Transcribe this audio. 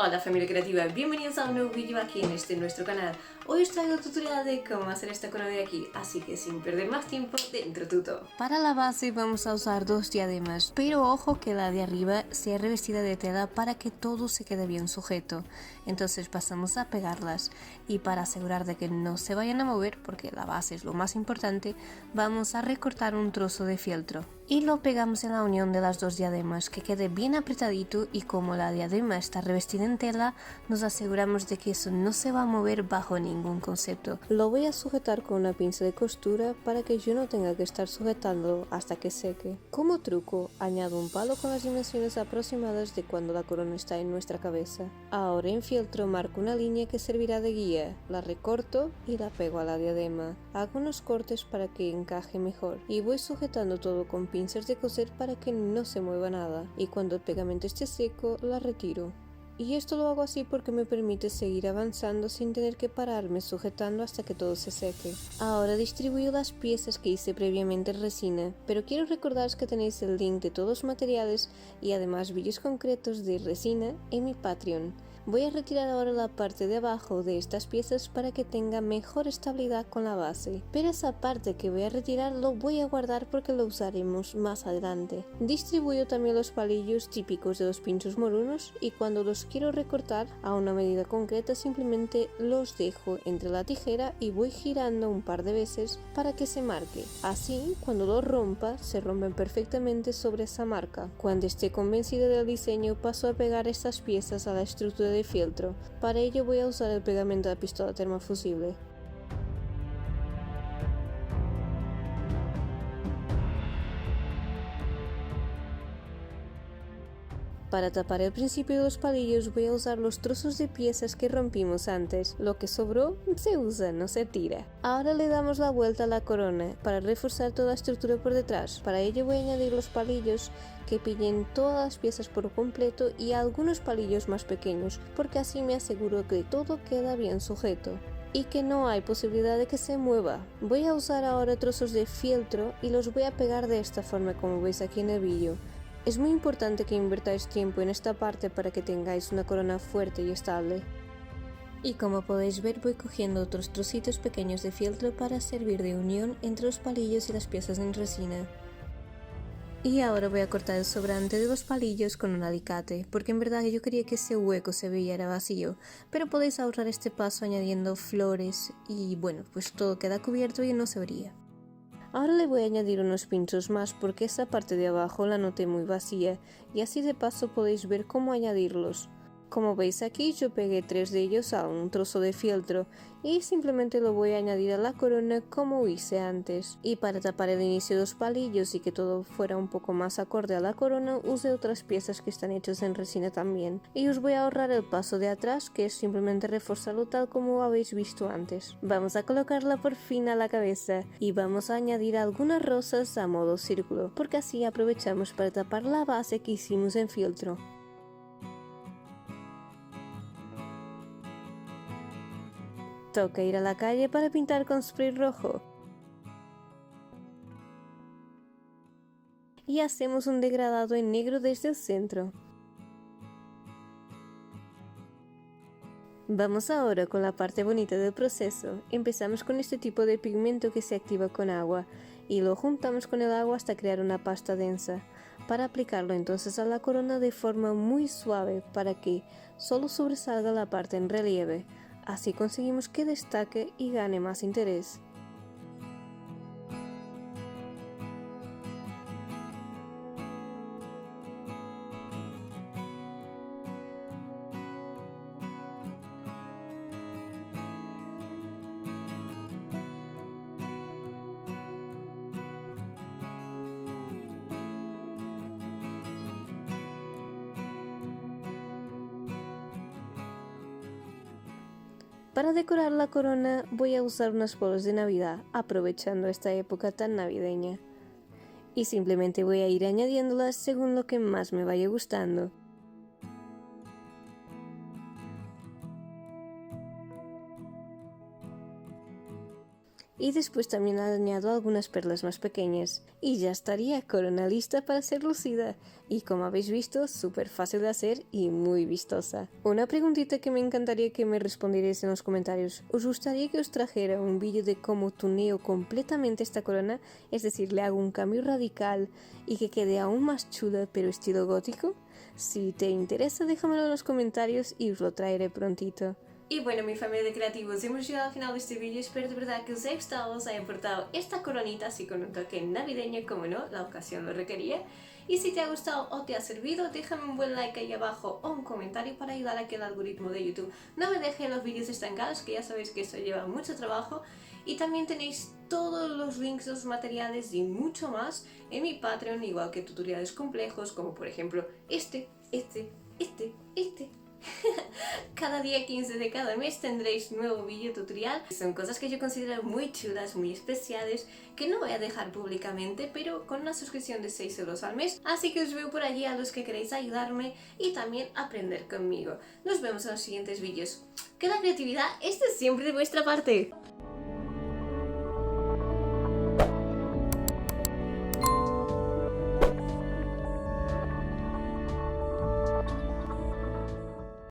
Hola familia creativa, bienvenidos a un nuevo vídeo aquí en nuestro canal. Hoy os traigo el tutorial de cómo hacer esta corona de aquí, así que sin perder más tiempo, dentro tuto. Para la base vamos a usar dos diademas, pero ojo que la de arriba sea revestida de tela para que todo se quede bien sujeto. Entonces pasamos a pegarlas y para asegurar de que no se vayan a mover, porque la base es lo más importante, vamos a recortar un trozo de fieltro. Y lo pegamos en la unión de las dos diademas, que quede bien apretadito, y como la diadema está revestida en tela, nos aseguramos de que eso no se va a mover bajo ningún concepto. Lo voy a sujetar con una pinza de costura para que yo no tenga que estar sujetándolo hasta que seque. Como truco, añado un palo con las dimensiones aproximadas de cuando la corona está en nuestra cabeza. Ahora en fieltro marco una línea que servirá de guía, la recorto y la pego a la diadema. Hago unos cortes para que encaje mejor y voy sujetando todo con pinzas de coser para que no se mueva nada, y cuando el pegamento esté seco la retiro. Y esto lo hago así porque me permite seguir avanzando sin tener que pararme sujetando hasta que todo se seque. Ahora distribuyo las piezas que hice previamente en resina, pero quiero recordaros que tenéis el link de todos los materiales y además vídeos concretos de resina en mi Patreon. Voy a retirar ahora la parte de abajo de estas piezas para que tenga mejor estabilidad con la base, pero esa parte que voy a retirar lo voy a guardar porque lo usaremos más adelante. Distribuyo también los palillos típicos de los pinchos morunos y cuando los quiero recortar a una medida concreta simplemente los dejo entre la tijera y voy girando un par de veces para que se marque. Así, cuando los rompa, se rompen perfectamente sobre esa marca. Cuando esté convencida del diseño, paso a pegar estas piezas a la estructura de fieltro. Para ello voy a usar el pegamento de la pistola termofusible. Para tapar el principio de los palillos voy a usar los trozos de piezas que rompimos antes. Lo que sobró se usa, no se tira. Ahora le damos la vuelta a la corona para reforzar toda la estructura por detrás. Para ello voy a añadir los palillos que pillen todas las piezas por completo y algunos palillos más pequeños, porque así me aseguro que todo queda bien sujeto y que no hay posibilidad de que se mueva. Voy a usar ahora trozos de fieltro y los voy a pegar de esta forma como veis aquí en el vídeo. Es muy importante que invertáis tiempo en esta parte para que tengáis una corona fuerte y estable. Y como podéis ver voy cogiendo otros trocitos pequeños de fieltro para servir de unión entre los palillos y las piezas en resina. Y ahora voy a cortar el sobrante de los palillos con un alicate, porque en verdad yo quería que ese hueco se viera vacío, pero podéis ahorrar este paso añadiendo flores y bueno, pues todo queda cubierto y no se vería. Ahora le voy a añadir unos pinchos más porque esa parte de abajo la noté muy vacía y así de paso podéis ver cómo añadirlos. Como veis aquí yo pegué 3 de ellos a un trozo de fieltro y simplemente lo voy a añadir a la corona como hice antes. Y para tapar el inicio de los palillos y que todo fuera un poco más acorde a la corona usé otras piezas que están hechas en resina también. Y os voy a ahorrar el paso de atrás, que es simplemente reforzarlo tal como habéis visto antes. Vamos a colocarla por fin a la cabeza y vamos a añadir algunas rosas a modo círculo, porque así aprovechamos para tapar la base que hicimos en fieltro. Toca ir a la calle para pintar con spray rojo. Y hacemos un degradado en negro desde el centro. Vamos ahora con la parte bonita del proceso. Empezamos con este tipo de pigmento que se activa con agua y lo juntamos con el agua hasta crear una pasta densa. Para aplicarlo entonces a la corona de forma muy suave para que solo sobresalga la parte en relieve. Así conseguimos que destaque y gane más interés. Para decorar la corona voy a usar unas bolas de Navidad, aprovechando esta época tan navideña. Y simplemente voy a ir añadiéndolas según lo que más me vaya gustando. y después también añado algunas perlas más pequeñas y ya estaría corona lista para ser lucida y como habéis visto súper fácil de hacer y muy vistosa. Una preguntita que me encantaría que me respondierais en los comentarios: ¿os gustaría que os trajera un vídeo de cómo tuneo completamente esta corona? Es decir, le hago un cambio radical y que quede aún más chula pero estilo gótico. Si te interesa déjamelo en los comentarios y os lo traeré prontito. Y bueno, mi familia de creativos, hemos llegado al final de este vídeo. Espero de verdad que os haya gustado, os haya aportado esta coronita así con un toque navideño, como no, la ocasión lo requería. Y si te ha gustado o te ha servido, déjame un buen like ahí abajo o un comentario para ayudar a que el algoritmo de YouTube no me deje los vídeos estancados, que ya sabéis que eso lleva mucho trabajo. Y también tenéis todos los links, los materiales y mucho más en mi Patreon, igual que tutoriales complejos como por ejemplo este. Cada día 15 de cada mes tendréis nuevo vídeo tutorial. Son cosas que yo considero muy chulas, muy especiales, que no voy a dejar públicamente, pero con una suscripción de 6 euros al mes. Así que os veo por allí a los que queréis ayudarme y también aprender conmigo. Nos vemos en los siguientes vídeos. Que la creatividad esté siempre de vuestra parte.